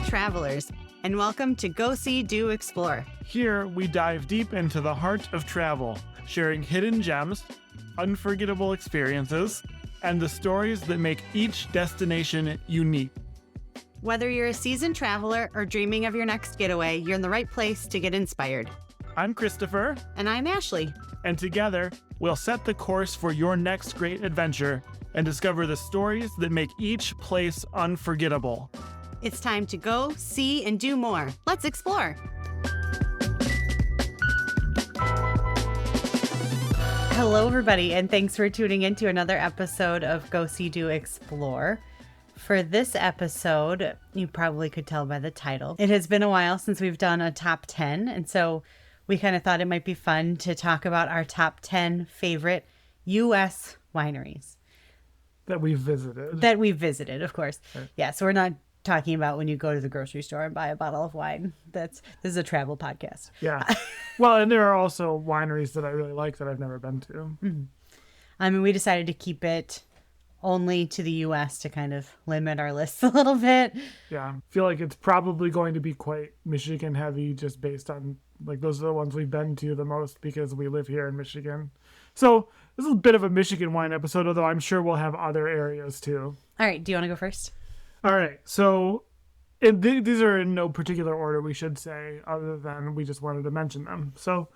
travelers, and welcome to Go See, Do Explore. Here, we dive deep into the heart of travel, sharing hidden gems, unforgettable experiences, and the stories that make each destination unique. Whether you're a seasoned traveler or dreaming of your next getaway, you're in the right place to get inspired. I'm Christopher. And I'm Ashleigh. And together, we'll set the course for your next great adventure and discover the stories that make each place unforgettable. It's time to go, see, and do more. Let's explore. Hello, everybody, and thanks for tuning in to another episode of Go See, Do Explore. For this episode, you probably could tell by the title, it has been a while since we've done a top 10, and so we kind of thought it might be fun to talk about our top 10 favorite U.S. wineries. That we've visited. That we've visited, of course. Right. Yeah, so we're not talking about when you go to the grocery store and buy a bottle of wine. This is a travel podcast. Yeah. Well, and there are also wineries that I really like that I've never been to. Mm-hmm. I mean, we decided to keep it only to the U.S. to kind of limit our list a little bit. Yeah. I feel like it's probably going to be quite Michigan heavy just based on, like, those are the ones we've been to the most because we live here in Michigan. So this is a bit of a Michigan wine episode, although I'm sure we'll have other areas too. All right. Do you want to go first? All right. So these are in no particular order, we should say, other than we just wanted to mention them. So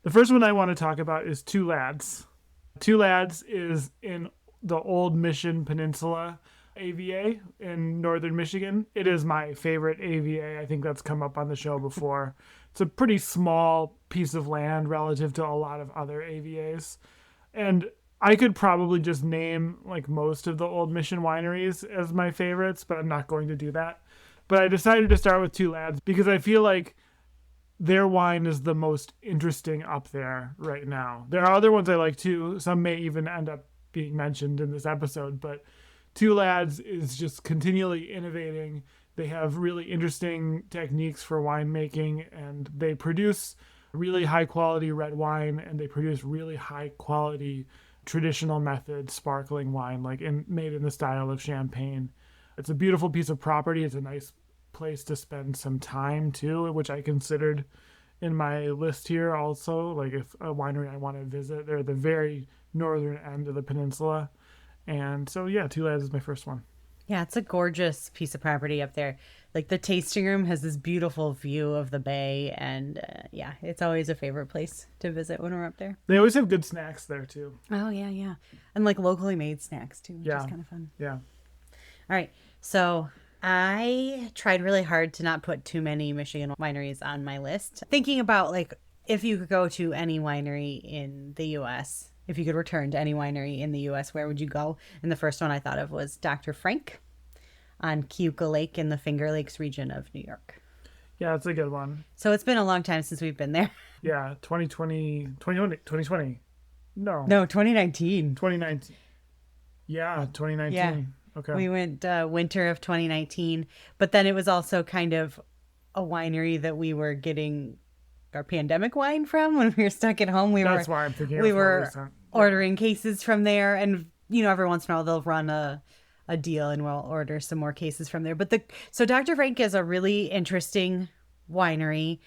the first one I want to talk about is Two Lads. Two Lads is in the Old Mission Peninsula AVA in northern Michigan. It is my favorite AVA. I think that's come up on the show before. It's a pretty small piece of land relative to a lot of other AVAs. And I could probably just name like most of the Old Mission wineries as my favorites, but I'm not going to do that. But I decided to start with Two Lads because I feel like their wine is the most interesting up there right now. There are other ones I like too. Some may even end up being mentioned in this episode, but Two Lads is just continually innovating. They have really interesting techniques for winemaking, and they produce really high quality red wine, and they produce really high quality traditional method sparkling wine, made in the style of champagne. It's a beautiful piece of property. It's a nice place to spend some time too, which I considered in my list here also. Like if a winery I want to visit, they're at the very northern end of the peninsula. And so, yeah, Two Lads is my first one. Yeah, it's a gorgeous piece of property up there. Like the tasting room has this beautiful view of the bay, and yeah, it's always a favorite place to visit when we're up there. They always have good snacks there too. Oh, yeah. And like locally made snacks too, which is kind of fun. Yeah. All right. So I tried really hard to not put too many Michigan wineries on my list. Thinking about like if you could go to any winery in the U.S., if you could return to any winery in the U.S., where would you go? And the first one I thought of was Dr. Frank on Kayaking Lake in the Finger Lakes region of New York. Yeah, it's a good one. So it's been a long time since we've been there. Yeah, 2020. No, 2019. 2019. Yeah, 2019. Yeah. Okay. We went winter of 2019, but then it was also kind of a winery that we were getting our pandemic wine from when we were stuck at home. That's why I'm thinking we were ordering cases from there, and every once in a while they'll run a deal and we'll order some more cases from there. But so Dr. Frank is a really interesting winery.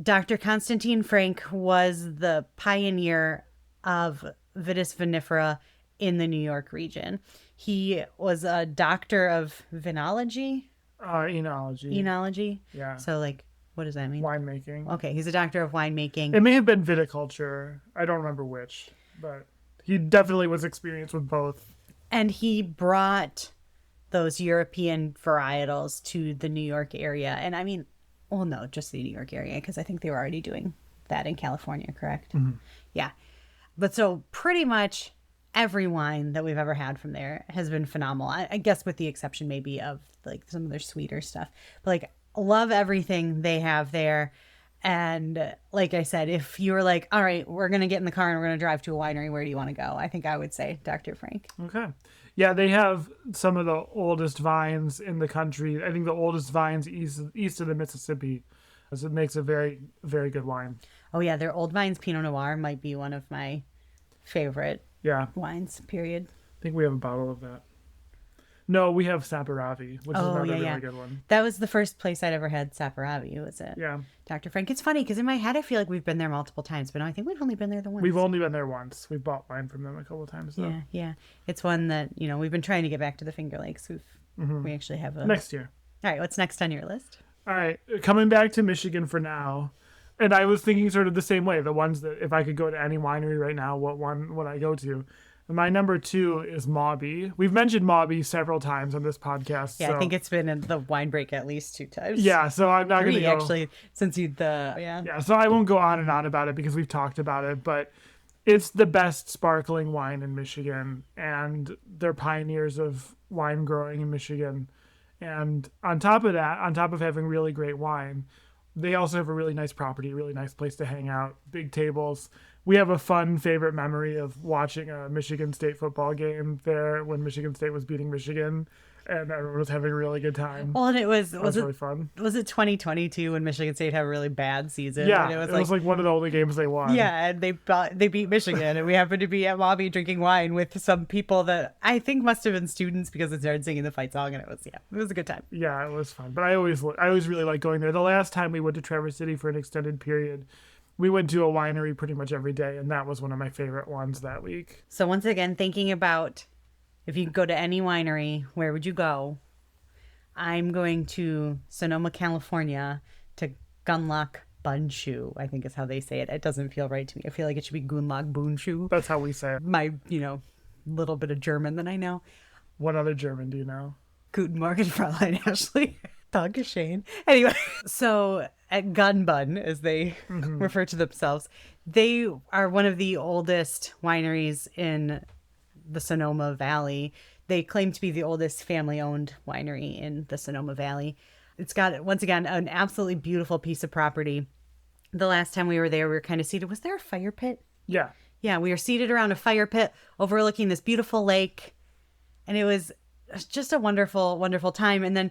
Dr. Constantine Frank was the pioneer of vitis vinifera in the New York region. He was a doctor of enology. Enology. Yeah. So what does that mean? Winemaking. Okay, he's a doctor of winemaking. It may have been viticulture. I don't remember which, but he definitely was experienced with both. And he brought those European varietals to the New York area. And I mean, well, no, just the New York area, because I think they were already doing that in California, correct? Mm-hmm. Yeah. But so pretty much every wine that we've ever had from there has been phenomenal. I guess with the exception maybe of some of their sweeter stuff. But love everything they have there. And like I said, if you were like, all right, we're going to get in the car and we're going to drive to a winery, where do you want to go? I think I would say Dr. Frank. Okay. Yeah, they have some of the oldest vines in the country. I think the oldest vines east of the Mississippi. So it makes a very, very good wine. Oh, yeah. Their Old Vines Pinot Noir might be one of my favorite wines, period. I think we have a bottle of that. No, we have Saperavi, which is Oh, another yeah, really yeah. good one. That was the first place I'd ever had Saperavi, was it? Yeah. Dr. Frank. It's funny because in my head I feel like we've been there multiple times, but no, I think we've only been there the once. We've only been there once. We've bought wine from them a couple of times, though. Yeah, yeah. It's one that, we've been trying to get back to the Finger Lakes. We actually have a... Next year. All right, what's next on your list? All right, coming back to Michigan for now. And I was thinking sort of the same way. The ones that if I could go to any winery right now, what one would I go to? And my number 2 is Mawby. We've mentioned Mawby several times on this podcast. Yeah, I think it's been in the wine break at least 2 times. Yeah, so I'm not going to go... actually, since Yeah, so I won't go on and on about it because we've talked about it, but it's the best sparkling wine in Michigan, and they're pioneers of wine growing in Michigan. And on top of that, on top of having really great wine, they also have a really nice property, really nice place to hang out, big tables. We have a fun favorite memory of watching a Michigan State football game there when Michigan State was beating Michigan, and everyone was having a really good time. Well, and it was really fun. Was it 2022 when Michigan State had a really bad season? Yeah, and it was like one of the only games they won. Yeah, and they beat Michigan, and we happened to be at Mawby drinking wine with some people that I think must have been students because they started singing the fight song, and it was a good time. Yeah, it was fun. But I always really like going there. The last time we went to Traverse City for an extended period, we went to a winery pretty much every day, and that was one of my favorite ones that week. So once again, thinking about if you could go to any winery, where would you go? I'm going to Sonoma, California, to Gunlock Bunshu, I think is how they say it. It doesn't feel right to me. I feel like it should be Gunlock Bunshu. That's how we say it. My, little bit of German that I know. What other German do you know? Guten Morgen, Fräulein Ashleigh. Dankeschön. Anyway, so at Gun Bun, as they refer to themselves, they are one of the oldest wineries in the Sonoma Valley. They claim to be the oldest family-owned winery in the Sonoma Valley. It's got, once again, an absolutely beautiful piece of property. The last time we were there, we were kind of seated. Was there a fire pit? Yeah. Yeah, we were seated around a fire pit overlooking this beautiful lake. And it was just a wonderful, wonderful time. And then,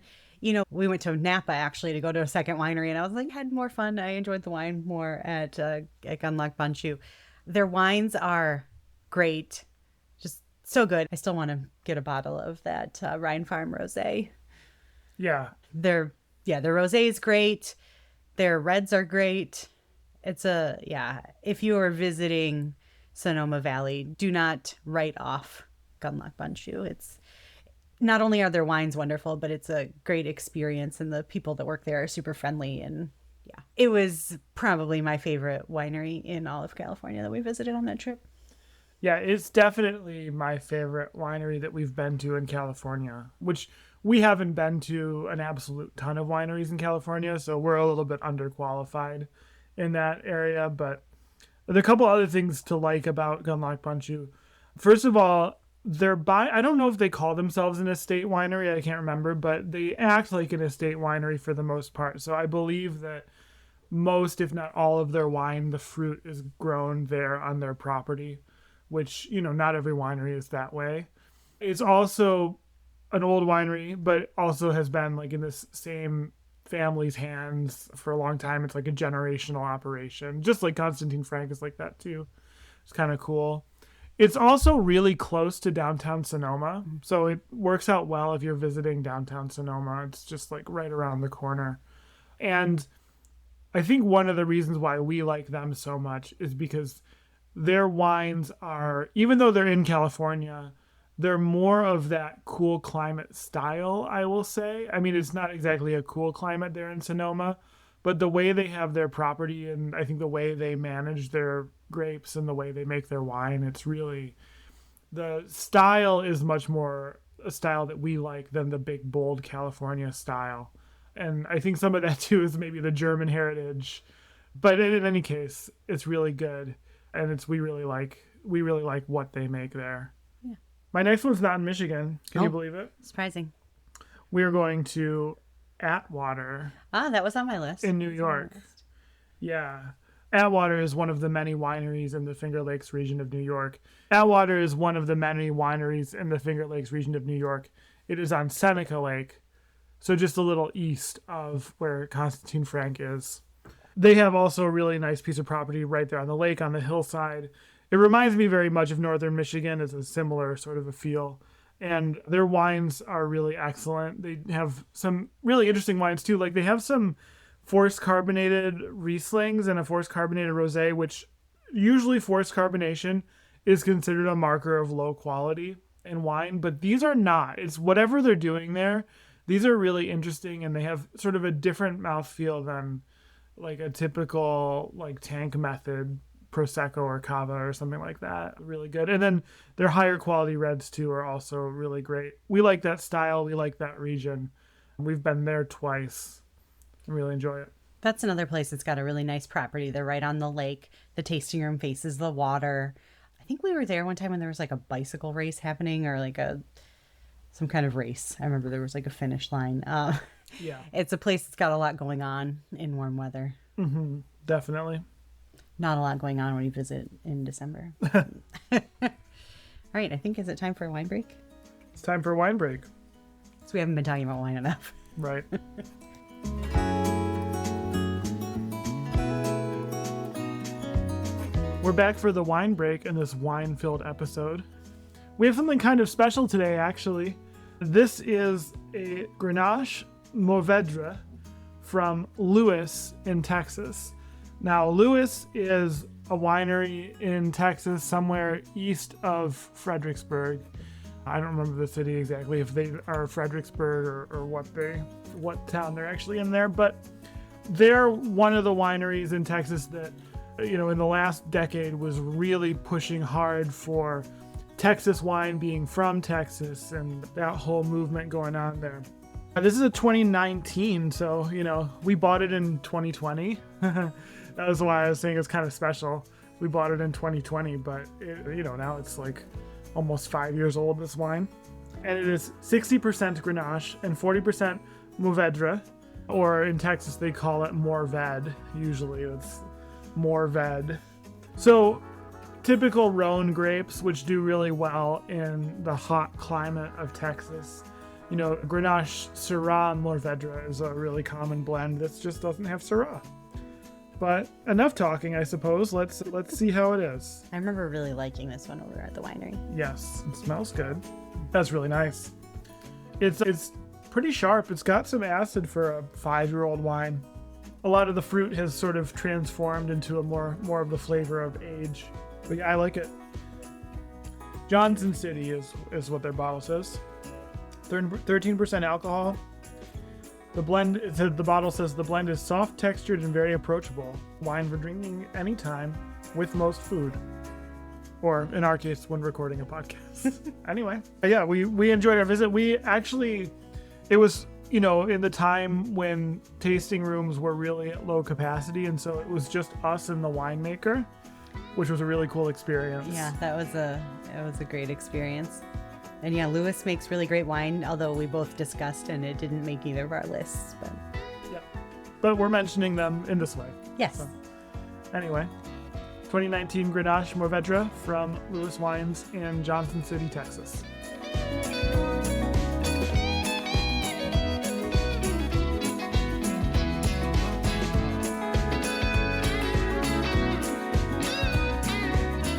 we went to Napa, actually, to go to a second winery. And I was like, had more fun. I enjoyed the wine more at Gunlock Bunshu. Their wines are great. So good. I still want to get a bottle of that Rhine Farm Rosé. Yeah. Their rosé is great. Their reds are great. If you are visiting Sonoma Valley, do not write off Gunlock Bunshu. It's not only are their wines wonderful, but it's a great experience, and the people that work there are super friendly. And yeah, it was probably my favorite winery in all of California that we visited on that trip. Yeah, it's definitely my favorite winery that we've been to in California, which we haven't been to an absolute ton of wineries in California, so we're a little bit underqualified in that area. But there are a couple other things to like about Gunlock Bunshu. First of all, I don't know if they call themselves an estate winery, I can't remember, but they act like an estate winery for the most part. So I believe that most, if not all of their wine, the fruit is grown there on their property, which, not every winery is that way. It's also an old winery, but also has been like in this same family's hands for a long time. It's like a generational operation, just like Constantine Frank is like that too. It's kind of cool. It's also really close to downtown Sonoma, so it works out well if you're visiting downtown Sonoma. It's just like right around the corner. And I think one of the reasons why we like them so much is because their wines are, even though they're in California, they're more of that cool climate style, I will say. I mean, it's not exactly a cool climate there in Sonoma, but the way they have their property, and I think the way they manage their grapes and the way they make their wine, it's really, the style is much more a style that we like than the big, bold California style. And I think some of that too is maybe the German heritage. But in any case, it's really good. And we really like what they make there. Yeah. My next one's not in Michigan. Can you believe it? Surprising. We're going to Atwater. Ah, that was on my list. In New York. Yeah. Atwater is one of the many wineries in the Finger Lakes region of New York. Atwater is one of the many wineries in the Finger Lakes region of New York. It is on Seneca Lake, so just a little east of where Constantine Frank is. They have also a really nice piece of property right there on the lake, on the hillside. It reminds me very much of northern Michigan. It's a similar sort of a feel. And their wines are really excellent. They have some really interesting wines too. Like they have some forced carbonated Rieslings and a forced carbonated rosé, which usually forced carbonation is considered a marker of low quality in wine, but these are not. It's whatever they're doing there. These are really interesting, and they have sort of a different mouthfeel than like a typical like tank method Prosecco or Cava or something like that. Really good. And then their higher quality reds too are also really great. We like that style. We like that region. We've been there twice. I really enjoy it. That's another place that's got a really nice property. They're right on the lake. The tasting room faces the water. I think we were there one time when there was like a bicycle race happening, or like some kind of race. I remember there was like a finish line. Yeah. It's a place that's got a lot going on in warm weather. Mm-hmm. Definitely. Not a lot going on when you visit in December. All right, I think, is it time for a wine break? It's time for a wine break. So we haven't been talking about wine enough. Right. We're back for the wine break in this wine-filled episode. We have something kind of special today, actually. This is a Grenache Mourvèdre from Lewis in Texas. Now, Lewis is a winery in Texas, somewhere east of Fredericksburg. I don't remember the city exactly, if they are Fredericksburg or what town they're actually in there, but they're one of the wineries in Texas that, you know, in the last decade was really pushing hard for Texas wine being from Texas and that whole movement going on there. This is a 2019, so, you know, we bought it in 2020. That was why I was saying it's kind of special. We bought it in 2020, but, now it's like almost 5 years old, this wine. And it is 60% Grenache and 40% Mourvèdre, or in Texas they call it Mourvèdre. Usually it's Mourvèdre. So typical Rhone grapes, which do really well in the hot climate of Texas. You know, Grenache Syrah Mourvèdre is a really common blend that just doesn't have Syrah. But enough talking, I suppose. Let's see how it is. I remember really liking this one over at the winery. Yes, it smells good. That's really nice. It's pretty sharp. It's got some acid for a 5-year-old wine. A lot of the fruit has sort of transformed into a more of the flavor of age. But yeah, I like it. Johnson City is what their bottle says. 13% alcohol. The bottle says the blend is soft textured and very approachable. Wine for drinking anytime with most food. Or in our case, when recording a podcast. Anyway, yeah, we enjoyed our visit. It was, in the time when tasting rooms were really at low capacity, and so it was just us and the winemaker, which was a really cool experience. Yeah, it was a great experience. And yeah, Lewis makes really great wine, although we both discussed and it didn't make either of our lists. But yeah, but we're mentioning them in this way. Yes. So, anyway, 2019 Grenache Mourvèdre from Lewis Wines in Johnson City, Texas.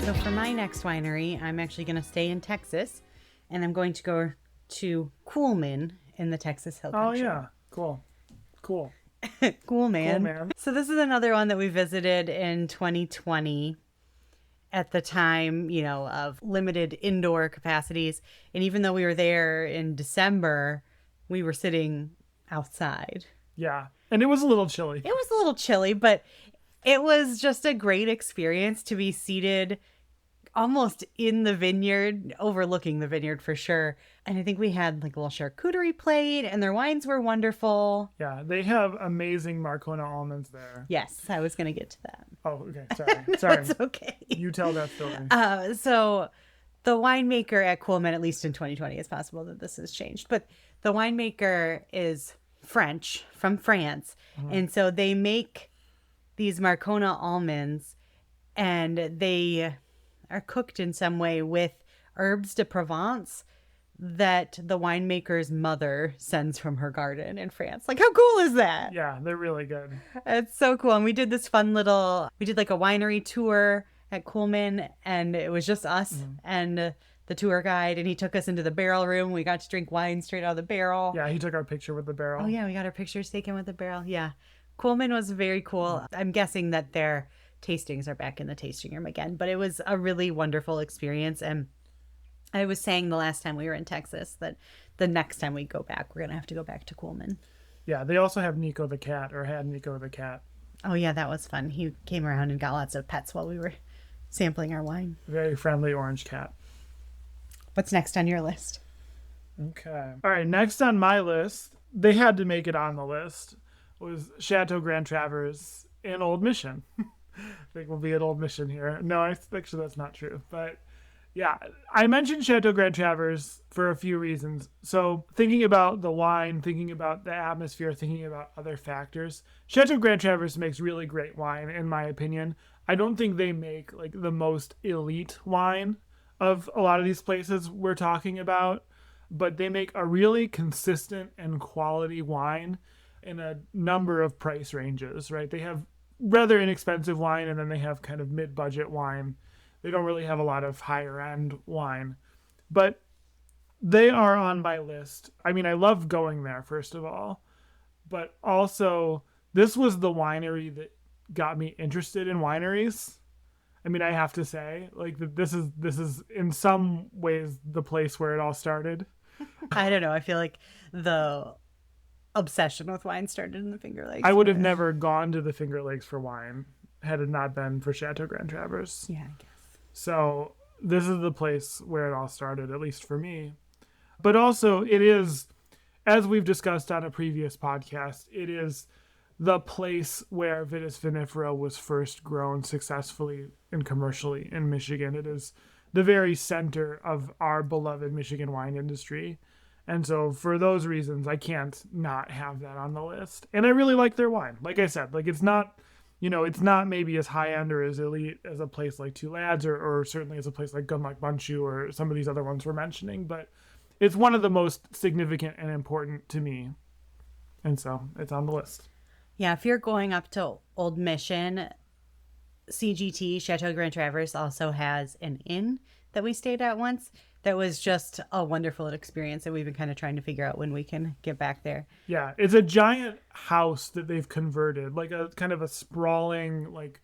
So for my next winery, I'm actually going to stay in Texas, and I'm going to go to Coolman in the Texas Hill Country. Oh, yeah. Cool. Cool, man. Cool, man. So this is another one that we visited in 2020 at the time, of limited indoor capacities. And even though we were there in December, we were sitting outside. Yeah. And it was a little chilly. It was a little chilly, but it was just a great experience to be seated almost in the vineyard, overlooking the vineyard for sure. And I think we had like a little charcuterie plate, and their wines were wonderful. Yeah, they have amazing Marcona almonds there. Yes, I was going to get to that. Oh, okay. Sorry. No, Sorry. it's okay. You tell that story. So the winemaker at Coolman, at least in 2020, it's possible that this has changed, but the winemaker is French, from France. Mm-hmm. And so they make these Marcona almonds, and they are cooked in some way with herbs de Provence that the winemaker's mother sends from her garden in France. Like, how cool is that? Yeah, they're really good. It's so cool. And we did this fun we did like a winery tour at Coolman, and it was just us and the tour guide, and he took us into the barrel room. We got to drink wine straight out of the barrel. Yeah, he took our picture with the barrel. Oh, yeah, we got our pictures taken with the barrel. Yeah. Coleman was very cool. I'm guessing that their tastings are back in the tasting room again, but it was a really wonderful experience. And I was saying the last time we were in Texas that the next time we go back, we're going to have to go back to Coleman. Yeah, they also have Nico the cat, or had Nico the cat. Oh, yeah, that was fun. He came around and got lots of pets while we were sampling our wine. Very friendly orange cat. What's next on your list? Okay. All right, next on my list, they had to make it on the list, was Chateau Grand Traverse in Old Mission. I think we'll be at Old Mission here. No, actually that's not true. But yeah, I mentioned Chateau Grand Traverse for a few reasons. So thinking about the wine, thinking about the atmosphere, thinking about other factors, Chateau Grand Traverse makes really great wine, in my opinion. I don't think they make like the most elite wine of a lot of these places we're talking about, but they make a really consistent and quality wine in a number of price ranges, right? They have rather inexpensive wine, and then they have kind of mid-budget wine. They don't really have a lot of higher-end wine, but they are on my list. I mean, I love going there, first of all, but also this was the winery that got me interested in wineries. I mean, I have to say, like, this is in some ways the place where it all started. I don't know. I feel like the obsession with wine started in the Finger Lakes. I would have never gone to the Finger Lakes for wine had it not been for Chateau Grand Traverse. Yeah, I guess. So this is the place where it all started, at least for me. But also, it is, as we've discussed on a previous podcast, it is the place where Vitis vinifera was first grown successfully and commercially in Michigan. It is the very center of our beloved Michigan wine industry. And so for those reasons, I can't not have that on the list. And I really like their wine. Like I said, like it's not, it's not maybe as high end or as elite as a place like Two Lads or certainly as a place like Gunlock Bunchu or some of these other ones we're mentioning, but it's one of the most significant and important to me. And so it's on the list. Yeah, if you're going up to Old Mission, CGT, Chateau Grand Traverse, also has an inn that we stayed at once. That was just a wonderful experience that we've been kind of trying to figure out when we can get back there. Yeah, it's a giant house that they've converted, like a kind of a sprawling like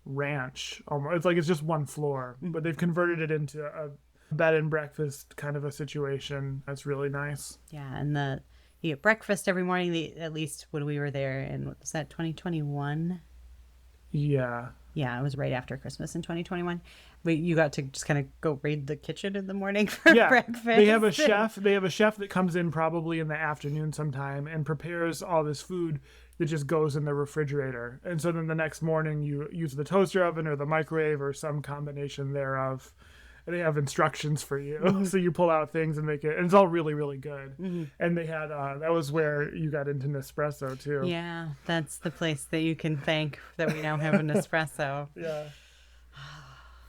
ranch. Almost. It's like it's just one floor, but they've converted it into a bed and breakfast kind of a situation. That's really nice. Yeah, and you get breakfast every morning, at least when we were there in, what was that, 2021? Yeah. Yeah, it was right after Christmas in 2021. But you got to just kind of go raid the kitchen in the morning for breakfast. They have a chef. They have a chef that comes in probably in the afternoon sometime and prepares all this food that just goes in the refrigerator. And so then the next morning you use the toaster oven or the microwave or some combination thereof. And they have instructions for you. Mm-hmm. So you pull out things and make it. And it's all really, really good. Mm-hmm. And they had, that was where you got into Nespresso too. Yeah, that's the place that you can thank that we now have a Nespresso. Yeah.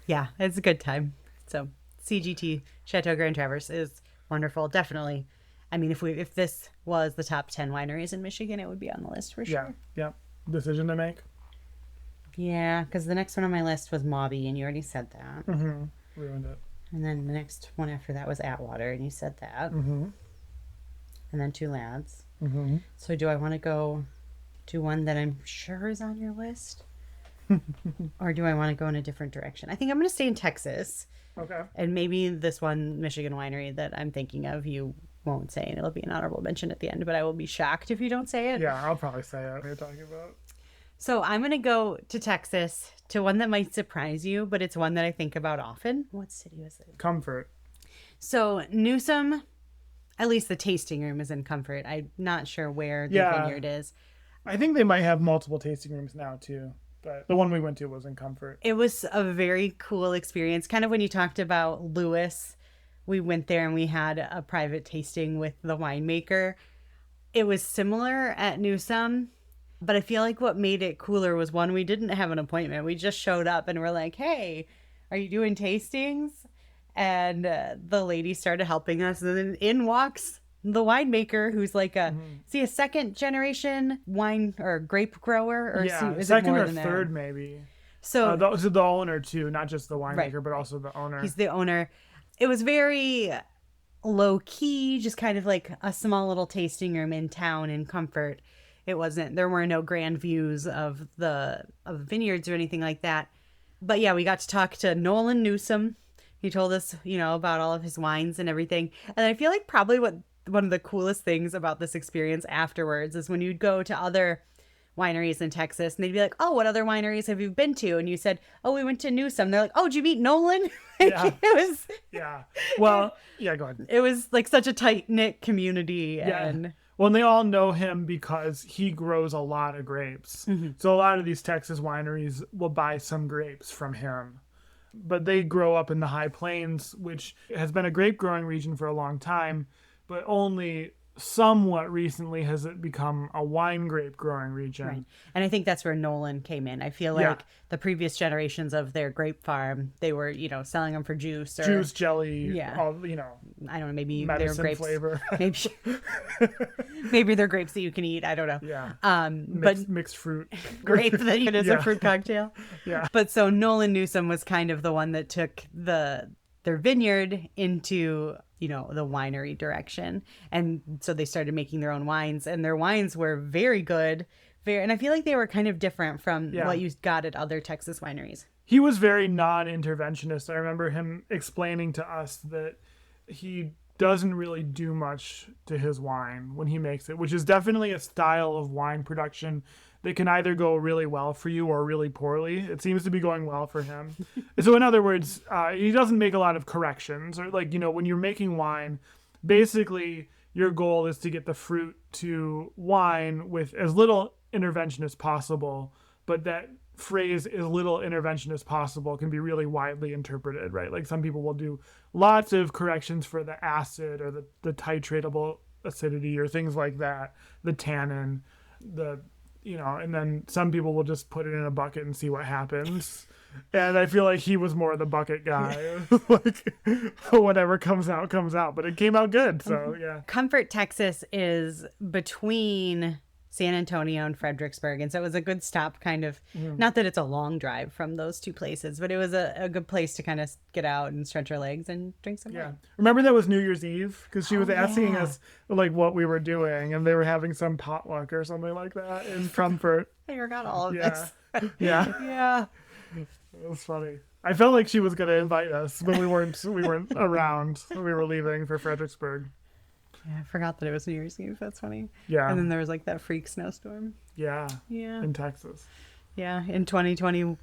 Yeah, it's a good time. So CGT, Chateau Grand Traverse is wonderful. Definitely. I mean, if this was the top 10 wineries in Michigan, it would be on the list for sure. Yeah. Decision to make. Yeah, because the next one on my list was Mauby, and you already said that. Mm-hmm. Ruined it. And then the next one after that was Atwater, and you said that. Mm-hmm. And then Two Lads. Mm-hmm. So do I want to go to one that I'm sure is on your list? Or do I want to go in a different direction? I think I'm going to stay in Texas. Okay. And maybe this one Michigan winery that I'm thinking of, you won't say, and it'll be an honorable mention at the end, but I will be shocked if you don't say it. Yeah, I'll probably say it. What are you talking about? So I'm going to go to Texas, to one that might surprise you, but it's one that I think about often. What city was it? Comfort. So Newsom, at least the tasting room is in Comfort. I'm not sure where the vineyard is. I think they might have multiple tasting rooms now too, but the one we went to was in Comfort. It was a very cool experience. Kind of when you talked about Lewis, we went there and we had a private tasting with the winemaker. It was similar at Newsom. But I feel like what made it cooler was, one, we didn't have an appointment. We just showed up and we're like, hey, are you doing tastings? And the lady started helping us. And then in walks the winemaker, who's like is he a second generation wine or grape grower? Or is second it more or than third that? Maybe. So the owner too, not just the winemaker, but also the owner. He's the owner. it was very low key, just kind of like a small little tasting room in town in Comfort. There were no grand views of the vineyards or anything like that. But yeah, we got to talk to Nolan Newsom. He told us, about all of his wines and everything. And I feel like probably one of the coolest things about this experience afterwards is when you'd go to other wineries in Texas and they'd be like, oh, what other wineries have you been to? And you said, oh, we went to Newsom. They're like, oh, did you meet Nolan? Yeah. It was, Yeah. Well, yeah, go ahead. it was like such a tight knit community. Yeah. And Well, and they all know him because he grows a lot of grapes. So a lot of these Texas wineries will buy some grapes from him. But they grow up in the High Plains, which has been a grape growing region for a long time, but only somewhat recently has it become a wine grape growing region. right. And I think that's where Nolan came in. I feel Yeah. like the previous generations of their grape farm, they were, selling them for juice or Juice, jelly, Yeah. all, I don't know, maybe they're medicine grapes. flavor. Maybe maybe they're grapes that you can eat. I don't know. Yeah. But Mixed fruit. grape that you as Yeah. a fruit cocktail. Yeah. But so Nolan Newsom was kind of the one that took their vineyard into, the winery direction. And so they started making their own wines, and their wines were very good. And I feel like they were kind of different from Yeah. what you got at other Texas wineries. He was very non-interventionist. I remember him explaining to us that he doesn't really do much to his wine when he makes it, which is definitely a style of wine production that can either go really well for you or really poorly. It seems to be going well for him. So in other words, he doesn't make a lot of corrections, or when you're making wine, basically your goal is to get the fruit to wine with as little intervention as possible, but that phrase as little intervention as possible can be really widely interpreted, right? Like some people will do lots of corrections for the acid or the titratable acidity or things like that, the tannin, and then some people will just put it in a bucket and see what happens. And I feel like he was more the bucket guy. Like whatever comes out, but it came out good. So yeah. Comfort, Texas is between San Antonio and Fredericksburg. And so it was a good stop, kind of, not that it's a long drive from those two places, but it was a good place to kind of get out and stretch our legs and drink some Yeah. wine. Remember that was New Year's Eve? Because she was asking yeah. us like what we were doing, and they were having some potluck or something like that in Comfort. I forgot all of Yeah. this. Yeah. Yeah. It was funny. I felt like she was going to invite us, but we weren't around when we were leaving for Fredericksburg. Yeah, I forgot that it was New Year's Eve. That's funny. Yeah. And then there was like that freak snowstorm. Yeah. Yeah. In Texas. Yeah. In 2020.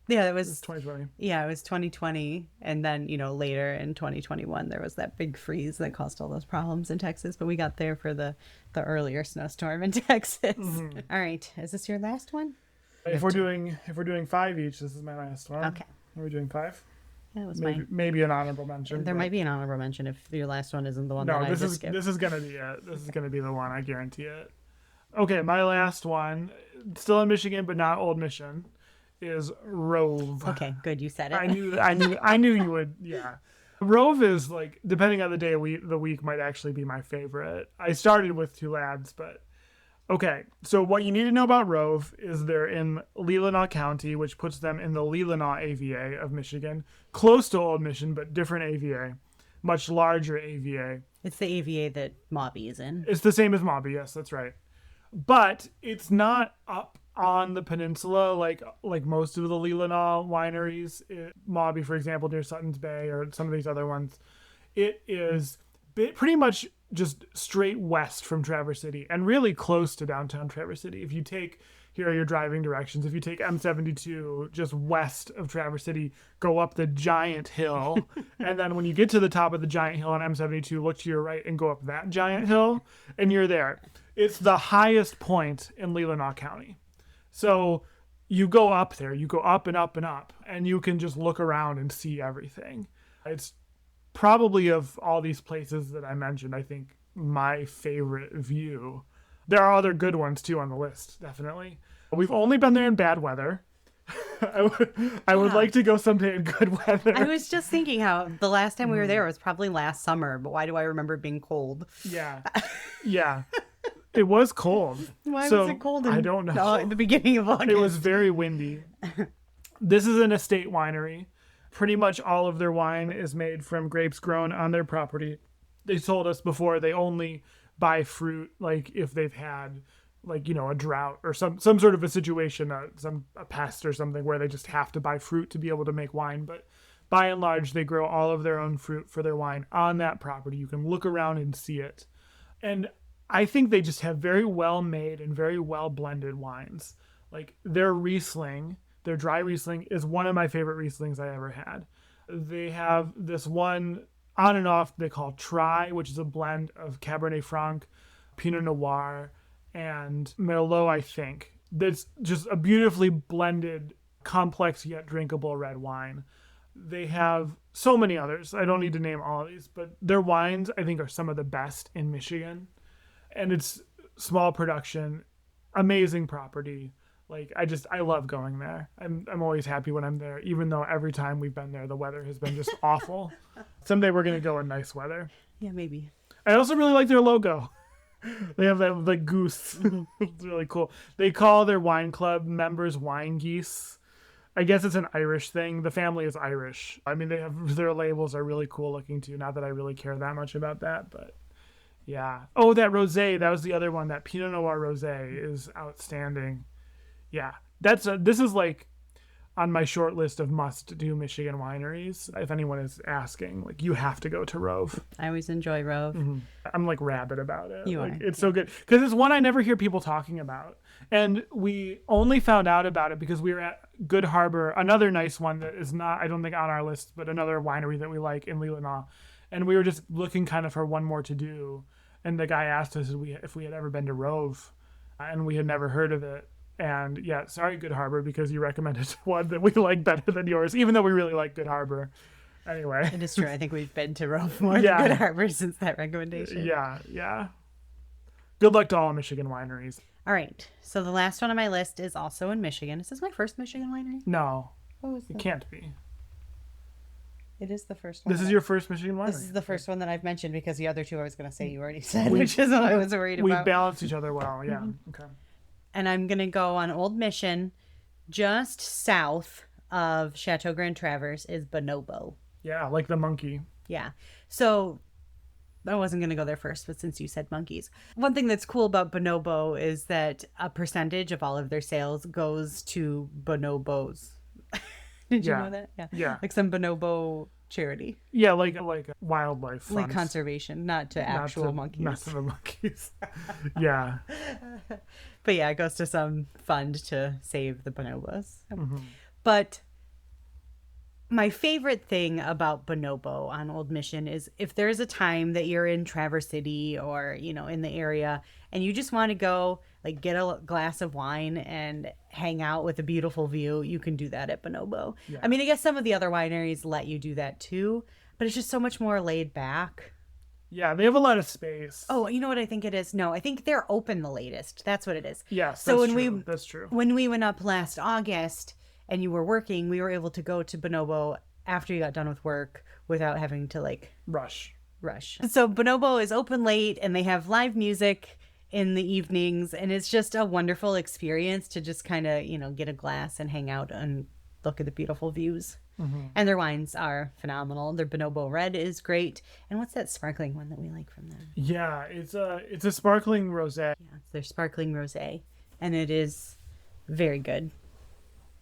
Yeah, it was It's 2020. Yeah, it was 2020. And then, later in 2021, there was that big freeze that caused all those problems in Texas. But we got there for the earlier snowstorm in Texas. All right. Is this your last one? If we're doing 5 each, this is my last one. Okay. Are we doing 5? That was Maybe an honorable mention. There but- might be an honorable mention if your last one isn't the one No, that I this just is skipped. this is gonna be it. This is gonna be the one, I guarantee it. Okay, my last one, still in Michigan but not Old Mission, is Rove. Okay, good. You said it. I knew you would. Yeah, Rove is like, depending on the day of the week, might actually be my favorite. I started with Two Lads, but okay. So what you need to know about Rove is they're in Leelanau County, which puts them in the Leelanau AVA of Michigan, close to Old Mission, but different AVA, much larger AVA. It's the AVA that Mobby is in. It's the same as Mobby, yes, that's right. But it's not up on the peninsula like most of the Leelanau wineries. Mobby, for example, near Sutton's Bay, or some of these other ones. It is pretty much just straight west from Traverse City and really close to downtown Traverse City. If you take, here are your driving directions. If you take M72 just west of Traverse City, go up the giant hill, and then when you get to the top of the giant hill on M72, look to your right and go up that giant hill, and you're there. It's the highest point in Leelanau County. So you go up there, you go up and up and up, and you can just look around and see everything. It's probably, of all these places that I mentioned, I think my favorite view. There are other good ones too on the list, definitely. We've only been there in bad weather. I would like to go someday in good weather. I was just thinking how the last time we were there was probably last summer, but why do I remember it being cold? Yeah. Yeah. It was cold. Why was it cold? I don't know. In the beginning of August. It was very windy. This is an estate winery. Pretty much all of their wine is made from grapes grown on their property. They told us before they only buy fruit like if they've had like, you know, a drought or some sort of a situation, a pest or something where they just have to buy fruit to be able to make wine. But by and large, they grow all of their own fruit for their wine on that property. You can look around and see it. And I think they just have very well made and very well blended wines. Like their Riesling, their dry Riesling is one of my favorite Rieslings I ever had. They have this one on and off they call Try, which is a blend of Cabernet Franc, Pinot Noir, and Merlot, I think. That's just a beautifully blended, complex yet drinkable red wine. They have so many others. I don't need to name all of these, but their wines, I think, are some of the best in Michigan. And it's small production, amazing property. Like, I love going there. I'm always happy when I'm there, even though every time we've been there, the weather has been just awful. Someday we're going to go in nice weather. Yeah, maybe. I also really like their logo. They have that like goose. It's really cool. They call their wine club members wine geese. I guess it's an Irish thing. The family is Irish. I mean, their labels are really cool looking too. Not that I really care that much about that, but yeah. Oh, that rosé. That was the other one. That Pinot Noir rosé is outstanding. Yeah, this is like on my short list of must-do Michigan wineries. If anyone is asking, like, you have to go to Rove. I always enjoy Rove. Mm-hmm. I'm like rabid about it. You like, are. It's so good because it's one I never hear people talking about, and we only found out about it because we were at Good Harbor, another nice one that is not, I don't think, on our list, but another winery that we like in Leelanau, and we were just looking kind of for one more to do, and the guy asked us if we had ever been to Rove, and we had never heard of it. And yeah, sorry, Good Harbor, because you recommended one that we like better than yours, even though we really like Good Harbor. Anyway. It is true. I think we've been to Rome more than Good Harbor since that recommendation. Yeah. Good luck to all Michigan wineries. All right. So the last one on my list is also in Michigan. Is this my first Michigan winery? No. Oh, it can't be. It is the first one. This is your first Michigan winery? This is the first one that I've mentioned because the other two I was going to say you already said, which is what I was worried about. We balance each other well, yeah. Mm-hmm. Okay. And I'm going to go on Old Mission. Just south of Chateau Grand Traverse is Bonobo. Yeah, like the monkey. Yeah. So I wasn't going to go there first, but since you said monkeys. One thing that's cool about Bonobo is that a percentage of all of their sales goes to bonobos. Did you know that? Yeah. Like some bonobo charity. Yeah, like a wildlife funds. Like conservation, not to actual monkeys. Mess with the monkeys. Yeah. But yeah, it goes to some fund to save the bonobos. Mm-hmm. But my favorite thing about Bonobo on Old Mission is if there's a time that you're in Traverse City or, you know, in the area and you just want to go like get a glass of wine and hang out with a beautiful view, you can do that at Bonobo. Yeah. I mean, I guess some of the other wineries let you do that too, but it's just so much more laid back. Yeah, they have a lot of space. Oh, you know what I think it is? No, I think they're open the latest. That's what it is. Yes, so that's true. When we went up last August and you were working, we were able to go to Bonobo after you got done with work without having to like rush. So Bonobo is open late and they have live music in the evenings, and it's just a wonderful experience to just kind of, you know, get a glass and hang out and look at the beautiful views. Mm-hmm. And their wines are phenomenal. Their Bonobo Red is great. And what's that sparkling one that we like from them? Yeah, it's a sparkling rosé. Yeah, it's their sparkling rosé, and it is very good.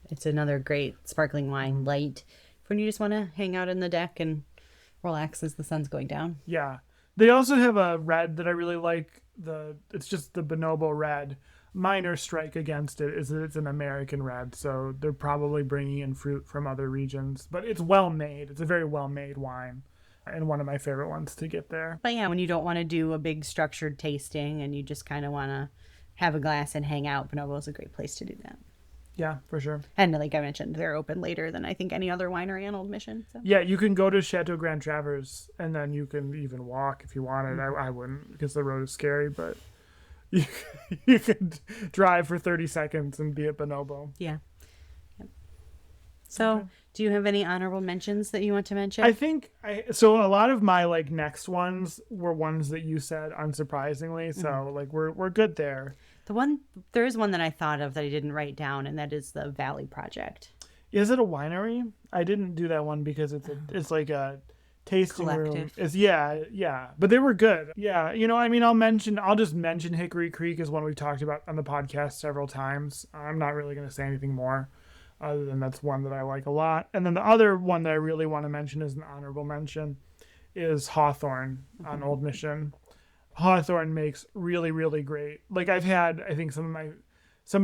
It's another great sparkling wine, light, when you just want to hang out in the deck and relax as the sun's going down. Yeah. They also have a red that I really like. It's just the Bonobo Red. Minor strike against it is that it's an American red, so they're probably bringing in fruit from other regions. But it's well made. It's a very well made wine, and one of my favorite ones to get there. But yeah, when you don't want to do a big structured tasting and you just kind of want to have a glass and hang out, Bonobo is a great place to do that. Yeah, for sure. And like I mentioned, they're open later than I think any other winery on Old Mission. So. Yeah, you can go to Chateau Grand Traverse, and then you can even walk if you wanted. I wouldn't, because the road is scary, but you could drive for 30 seconds and be at Bonobo. Yeah. Yep. So, okay. Do you have any honorable mentions that you want to mention? I think, so a lot of my like next ones were ones that you said, unsurprisingly. So like we're good there. There is one that I thought of that I didn't write down, and that is the Valley Project. Is it a winery? I didn't do that one because it's like a tasting room. Collective. It's yeah. But they were good. Yeah, I mean, I'll just mention Hickory Creek as one we've talked about on the podcast several times. I'm not really going to say anything more other than that's one that I like a lot. And then the other one that I really want to mention as an honorable mention is Hawthorne on Old Mission. Hawthorne makes really, really great. Like I've had, I think some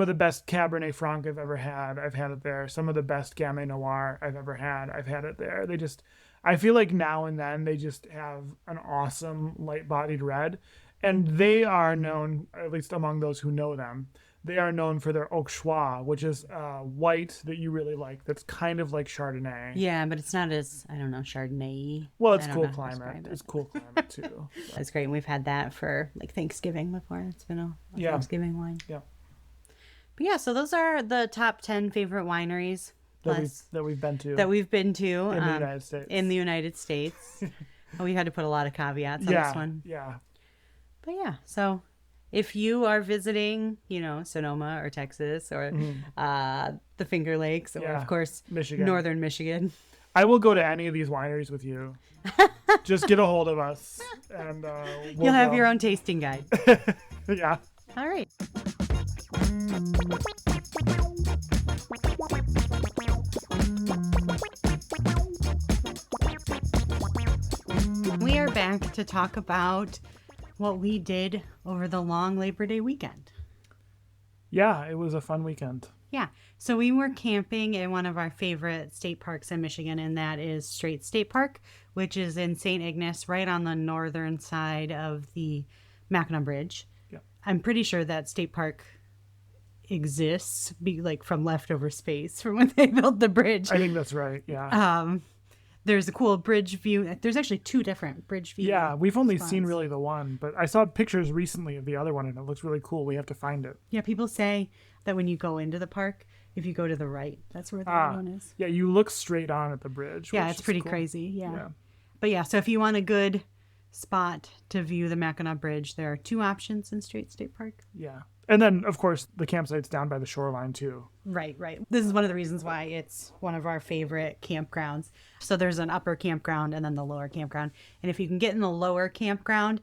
of the best Cabernet Franc I've ever had. I've had it there. Some of the best Gamay Noir I've ever had. I've had it there. I feel like now and then they just have an awesome light-bodied red, and they are known, at least among those who know them, they are known for their Auxerrois, which is white that you really like. That's kind of like Chardonnay. Yeah, but it's not as, I don't know, Chardonnay. Well, it's cool climate. It's cool climate too. That's great. And we've had that for like Thanksgiving before. It's been a Thanksgiving wine. Yeah. But yeah, so those are the top 10 favorite wineries that we've been to. That we've been to in the United States. In the United States. We had to put a lot of caveats on this one. Yeah. But yeah, so if you are visiting, Sonoma or Texas or the Finger Lakes or, of course, Michigan. Northern Michigan. I will go to any of these wineries with you. Just get a hold of us. And you'll have your own tasting guide. Yeah. All right. We are back to talk about what we did over the long Labor Day weekend. Yeah, it was a fun weekend. Yeah. So we were camping in one of our favorite state parks in Michigan, and that is Strait State Park, which is in St. Ignace, right on the northern side of the Mackinac Bridge. Yeah. I'm pretty sure that state park exists from leftover space from when they built the bridge. I think that's right. Yeah. There's a cool bridge view. There's actually two different bridge views. Yeah, we've only seen really the one, but I saw pictures recently of the other one and it looks really cool. We have to find it. Yeah, people say that when you go into the park, if you go to the right, that's where the other one is. Yeah, you look straight on at the bridge. Yeah, it's pretty cool. Crazy. Yeah. But yeah, so if you want a good spot to view the Mackinac Bridge, there are two options in Strait State Park. Yeah. And then, of course, the campsite's down by the shoreline, too. Right. This is one of the reasons why it's one of our favorite campgrounds. So there's an upper campground and then the lower campground. And if you can get in the lower campground,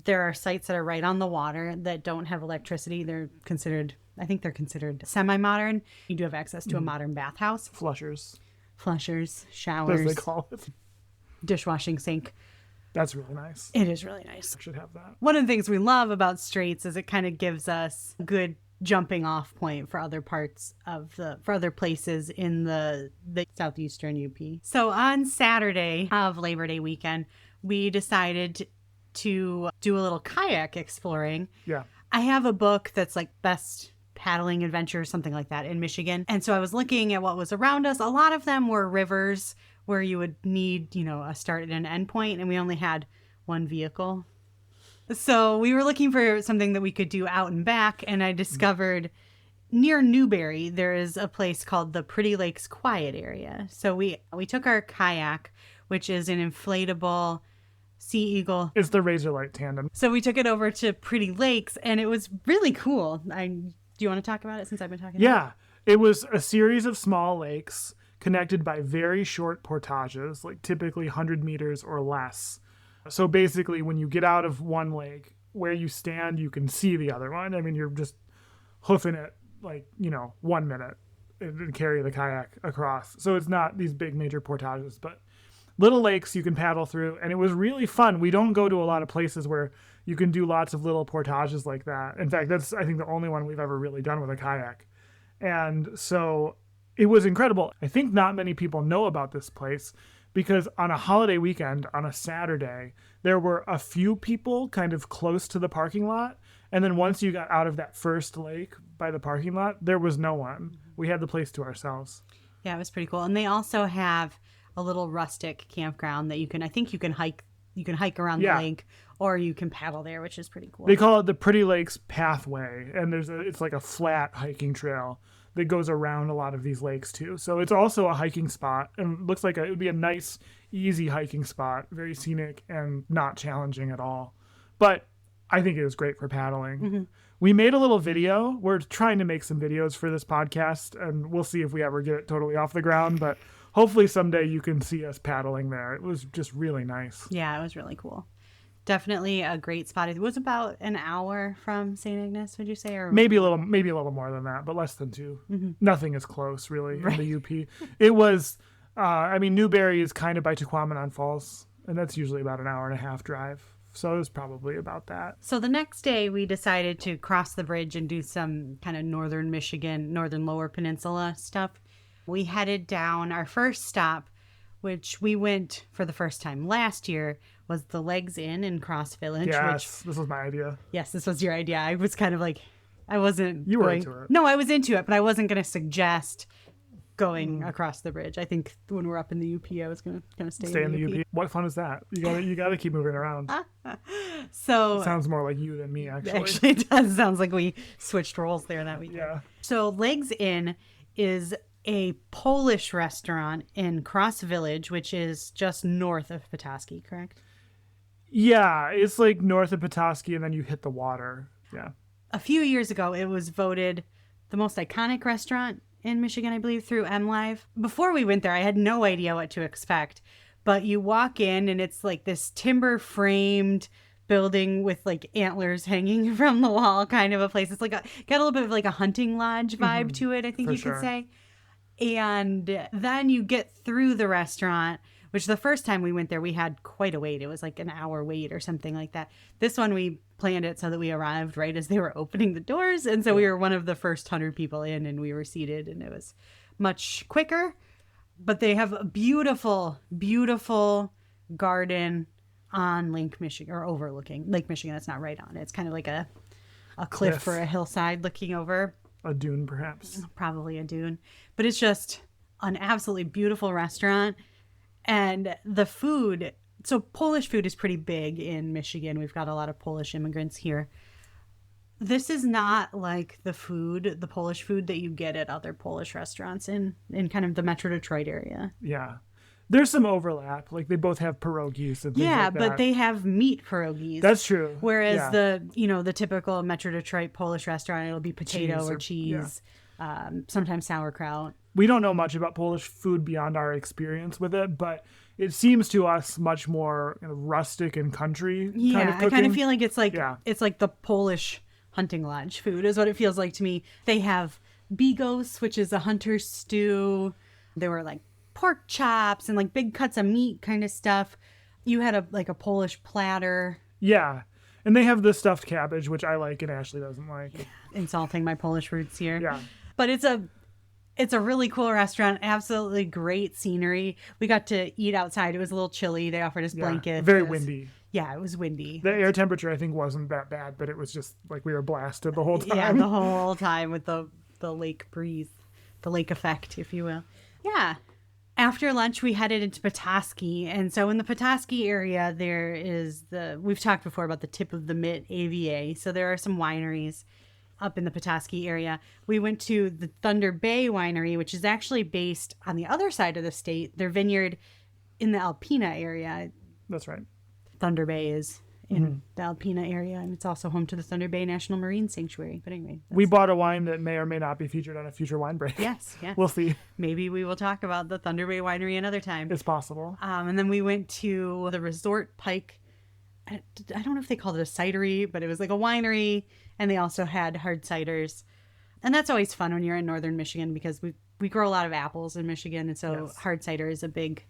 there are sites that are right on the water that don't have electricity. I think they're considered semi-modern. You do have access to a modern bathhouse. Flushers, showers. as they call it. Dishwashing sink. That's really nice. It is really nice. I should have that. One of the things we love about Straits is it kind of gives us a good jumping off point for other other places in the southeastern UP. So on Saturday of Labor Day weekend, we decided to do a little kayak exploring. Yeah. I have a book that's like Best Paddling Adventure or something like that in Michigan. And so I was looking at what was around us. A lot of them were rivers where you would need, a start and an end point, and we only had one vehicle. So we were looking for something that we could do out and back, and I discovered near Newberry, there is a place called the Pretty Lakes Quiet Area. So we took our kayak, which is an inflatable Sea Eagle. It's the Razorlight tandem. So we took it over to Pretty Lakes, and it was really cool. Do you want to talk about it since I've been talking about it? It was a series of small lakes connected by very short portages, like typically 100 meters or less. So basically, when you get out of one lake, where you stand, you can see the other one. I mean, you're just hoofing it 1 minute and carry the kayak across. So it's not these big major portages, but little lakes you can paddle through. And it was really fun. We don't go to a lot of places where you can do lots of little portages like that. In fact, that's, I think, the only one we've ever really done with a kayak. And so it was incredible. I think not many people know about this place because on a holiday weekend, on a Saturday, there were a few people kind of close to the parking lot. And then once you got out of that first lake by the parking lot, there was no one. We had the place to ourselves. Yeah, it was pretty cool. And they also have a little rustic campground that you can hike. You can hike around the lake, or you can paddle there, which is pretty cool. They call it the Pretty Lakes Pathway, and it's like a flat hiking trail that goes around a lot of these lakes too. So it's also a hiking spot, and it looks like it would be a nice, easy hiking spot, very scenic and not challenging at all. But I think it was great for paddling. We made a little video. We're trying to make some videos for this podcast, and we'll see if we ever get it totally off the ground, but hopefully someday you can see us paddling there. It was just really nice. Yeah, it was really cool. Definitely a great spot. It was about an hour from St. Ignace, would you say? Or maybe a little more than that, but less than 2. Nothing is close, really, in the UP. It was, Newberry is kind of by Tequamanon Falls, and that's usually about an hour and a half drive. So it was probably about that. So the next day we decided to cross the bridge and do some kind of northern Michigan, northern lower peninsula stuff. We headed down. Our first stop, which we went for the first time last year, was the Legs Inn in Cross Village. Yes, this was my idea. Yes, this was your idea. I was kind of like, I wasn't. You were into it. No, I was into it, but I wasn't going to suggest going across the bridge. I think when we're up in the UP, I was going to stay in the UP. What fun is that? You got to keep moving around. So it sounds more like you than me, actually. Actually, it does. Sounds like we switched roles there that weekend. Yeah. So Legs Inn is a Polish restaurant in Cross Village, which is just north of Petoskey, correct? Yeah, it's like north of Petoskey, and then you hit the water. Yeah. A few years ago, it was voted the most iconic restaurant in Michigan, I believe, through MLive. Before we went there, I had no idea what to expect. But you walk in, and it's like this timber-framed building with like antlers hanging from the wall, kind of a place. It's like got a little bit of like a hunting lodge vibe to it, I think you could say. And then you get through the restaurant, which the first time we went there, we had quite a wait. It was like an hour wait or something like that. This one, we planned it so that we arrived right as they were opening the doors. And so we were one of the first 100 people in, and we were seated, and it was much quicker. But they have a beautiful, beautiful garden on Lake Michigan, or overlooking Lake Michigan. That's not right on it. It's kind of like a cliff or a hillside looking over. A dune, perhaps. Probably a dune. But it's just an absolutely beautiful restaurant. And the food, so Polish food is pretty big in Michigan. We've got a lot of Polish immigrants here. This is not like the Polish food that you get at other Polish restaurants in kind of the Metro Detroit area. Yeah. There's some overlap. Like, they both have pierogies and things like that. But they have meat pierogies. That's true. Whereas the typical Metro Detroit Polish restaurant, it'll be potato or cheese, sometimes sauerkraut. We don't know much about Polish food beyond our experience with it, but it seems to us much more rustic and country kind of cooking. I kind of feel like it's like the Polish hunting lodge food is what it feels like to me. They have bigos, which is a hunter's stew. There were like pork chops and like big cuts of meat kind of stuff. You had a Polish platter. Yeah. And they have the stuffed cabbage, which I like and Ashleigh doesn't like. Yeah. Insulting my Polish roots here. Yeah. But it's a really cool restaurant. Absolutely great scenery. We got to eat outside. It was a little chilly. They offered us blankets. Very windy. Yeah, it was windy. The air temperature, I think, wasn't that bad, but it was just like we were blasted the whole time. Yeah, the whole time with the lake breeze, the lake effect, if you will. Yeah. After lunch, we headed into Petoskey. And so in the Petoskey area, there is we've talked before about the tip of the mitt AVA. So there are some wineries up in the Petoskey area. We went to the Thunder Bay Winery, which is actually based on the other side of the state. Their vineyard in the Alpena area. That's right. Thunder Bay is in the Alpena area, and it's also home to the Thunder Bay National Marine Sanctuary. But anyway. We bought a wine that may or may not be featured on a future wine break. Yes. We'll see. Maybe we will talk about the Thunder Bay Winery another time. It's possible. And then we went to the resort Pike. I don't know if they called it a cidery, but it was like a winery, and they also had hard ciders. And that's always fun when you're in northern Michigan, because we grow a lot of apples in Michigan, and so hard cider is a big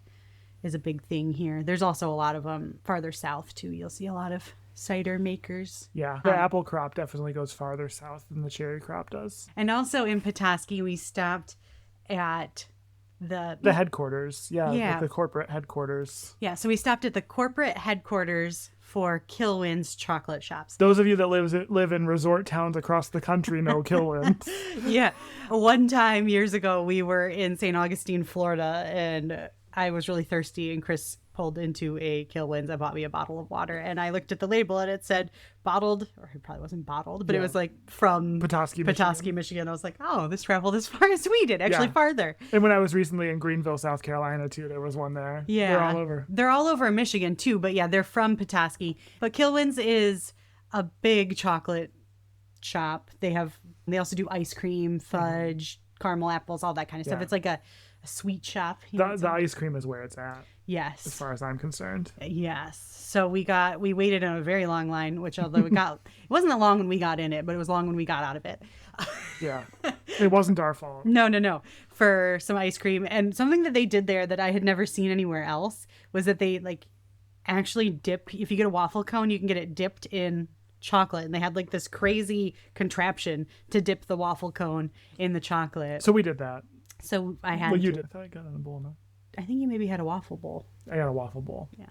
thing here. There's also a lot of them farther south too. You'll see a lot of cider makers. Yeah, the apple crop definitely goes farther south than the cherry crop does. And also in Petoskey, we stopped at the headquarters. Like the corporate headquarters. Yeah, so we stopped at the corporate headquarters for Kilwins chocolate shops. Those of you that live in resort towns across the country know Kilwins. Yeah. One time years ago, we were in St. Augustine, Florida, and I was really thirsty, and Chris pulled into a Kilwins and bought me a bottle of water. And I looked at the label, and it said bottled, or it probably wasn't bottled, but it was like from Petoskey, Michigan. I was like, oh, this traveled as far as we did, actually farther. And when I was recently in Greenville, South Carolina, too, there was one there. Yeah. They're all over. They're all over Michigan, too. But yeah, they're from Petoskey. But Kilwins is a big chocolate shop. They also do ice cream, fudge, caramel apples, all that kind of stuff. It's like a sweet shop. The ice cream is where it's at. Yes. As far as I'm concerned. Yes. So we waited in a very long line, which although it wasn't that long when we got in it, but it was long when we got out of it. Yeah. It wasn't our fault. No. For some ice cream. And something that they did there that I had never seen anywhere else was that they actually dip, if you get a waffle cone, you can get it dipped in chocolate. And they had this crazy contraption to dip the waffle cone in the chocolate. So we did that. So I had you did. I thought I got in a bowl, no? I think you maybe had a waffle bowl. I got a waffle bowl. Yeah.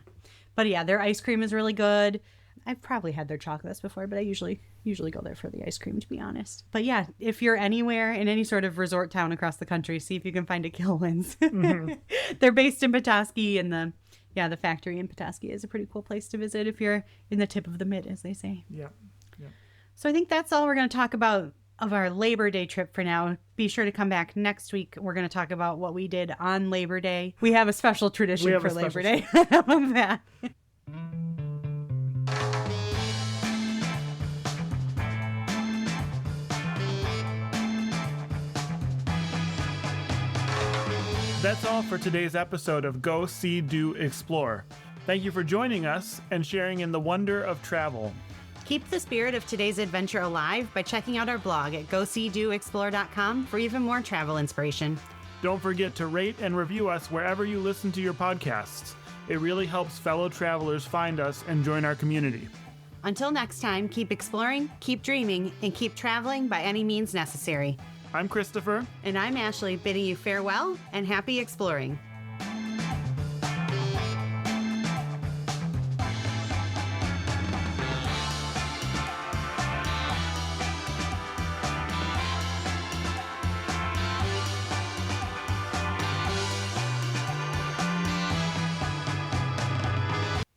But yeah, their ice cream is really good. I've probably had their chocolates before, but I usually go there for the ice cream, to be honest. But yeah, if you're anywhere in any sort of resort town across the country, see if you can find a Kilwins. Mm-hmm. They're based in Petoskey, and the factory in Petoskey is a pretty cool place to visit if you're in the tip of the mitt, as they say. Yeah. So I think that's all we're going to talk about of our Labor Day trip for now. Be sure to come back next week. We're going to talk about what we did on Labor Day. We have a special tradition for Labor Day. I love that. That's all for today's episode of Go, See, Do, Explore. Thank you for joining us and sharing in the wonder of travel. Keep the spirit of today's adventure alive by checking out our blog at goseedoexplore.com for even more travel inspiration. Don't forget to rate and review us wherever you listen to your podcasts. It really helps fellow travelers find us and join our community. Until next time, keep exploring, keep dreaming, and keep traveling by any means necessary. I'm Christopher. And I'm Ashleigh, bidding you farewell and happy exploring.